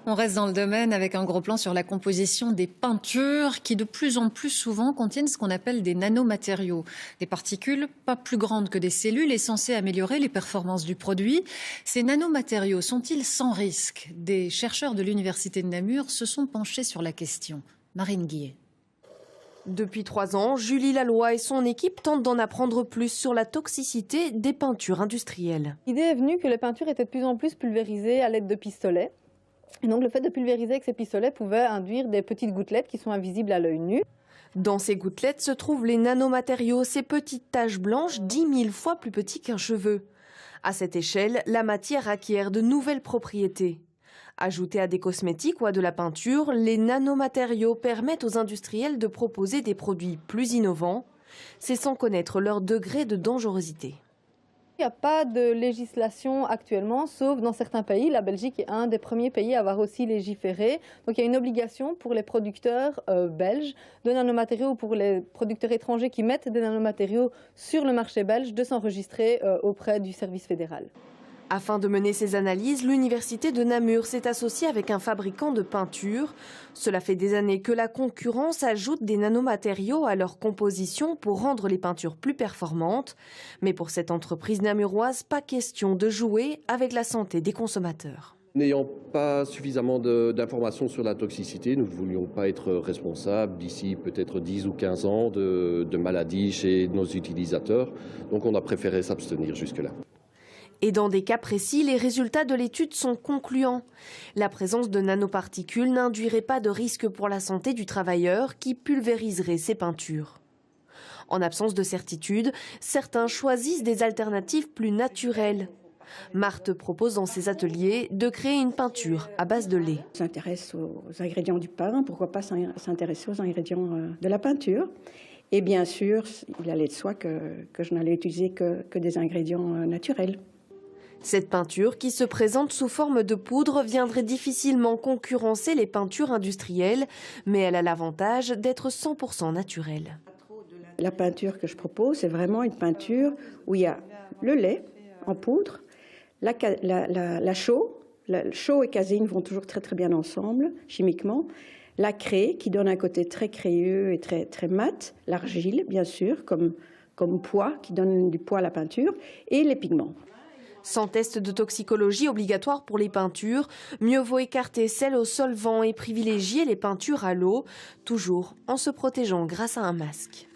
On reste dans le domaine avec un gros plan sur la composition des peintures qui de plus en plus souvent contiennent ce qu'on appelle des nanomatériaux. Des particules pas plus grandes que des cellules et censées améliorer les performances du produit. Ces nanomatériaux sont-ils sans risque? Des chercheurs de l'Université de Namur se sont penchés sur la question. Marine Guillet. Depuis 3 ans, Julie Laloy et son équipe tentent d'en apprendre plus sur la toxicité des peintures industrielles. L'idée est venue que les peintures étaient de plus en plus pulvérisées à l'aide de pistolets. Et donc le fait de pulvériser avec ces pistolets pouvait induire des petites gouttelettes qui sont invisibles à l'œil nu. Dans ces gouttelettes se trouvent les nanomatériaux, ces petites taches blanches 10 000 fois plus petites qu'un cheveu. À cette échelle, la matière acquiert de nouvelles propriétés. Ajoutés à des cosmétiques ou à de la peinture, les nanomatériaux permettent aux industriels de proposer des produits plus innovants. C'est sans connaître leur degré de dangerosité. Il n'y a pas de législation actuellement, sauf dans certains pays. La Belgique est un des premiers pays à avoir aussi légiféré. Donc il y a une obligation pour les producteurs belges de nanomatériaux ou pour les producteurs étrangers qui mettent des nanomatériaux sur le marché belge de s'enregistrer auprès du service fédéral. Afin de mener ces analyses, l'Université de Namur s'est associée avec un fabricant de peinture. Cela fait des années que la concurrence ajoute des nanomatériaux à leur composition pour rendre les peintures plus performantes. Mais pour cette entreprise namuroise, pas question de jouer avec la santé des consommateurs. N'ayant pas suffisamment d'informations sur la toxicité, nous ne voulions pas être responsables d'ici peut-être 10 ou 15 ans de maladies chez nos utilisateurs. Donc on a préféré s'abstenir jusque-là. Et dans des cas précis, les résultats de l'étude sont concluants. La présence de nanoparticules n'induirait pas de risque pour la santé du travailleur qui pulvériserait ses peintures. En absence de certitude, certains choisissent des alternatives plus naturelles. Marthe propose dans ses ateliers de créer une peinture à base de lait. On s'intéresse aux ingrédients du pain, pourquoi pas s'intéresser aux ingrédients de la peinture. Et bien sûr, il allait de soi que je n'allais utiliser que des ingrédients naturels. Cette peinture, qui se présente sous forme de poudre, viendrait difficilement concurrencer les peintures industrielles, mais elle a l'avantage d'être 100% naturelle. La peinture que je propose, c'est vraiment une peinture où il y a le lait en poudre, la chaux. La chaux et caséine vont toujours très très bien ensemble, chimiquement. La craie, qui donne un côté très crayeux et très, très mat. L'argile, bien sûr, comme poids, qui donne du poids à la peinture. Et les pigments. Sans test de toxicologie obligatoire pour les peintures, mieux vaut écarter celles aux solvants et privilégier les peintures à l'eau, toujours en se protégeant grâce à un masque.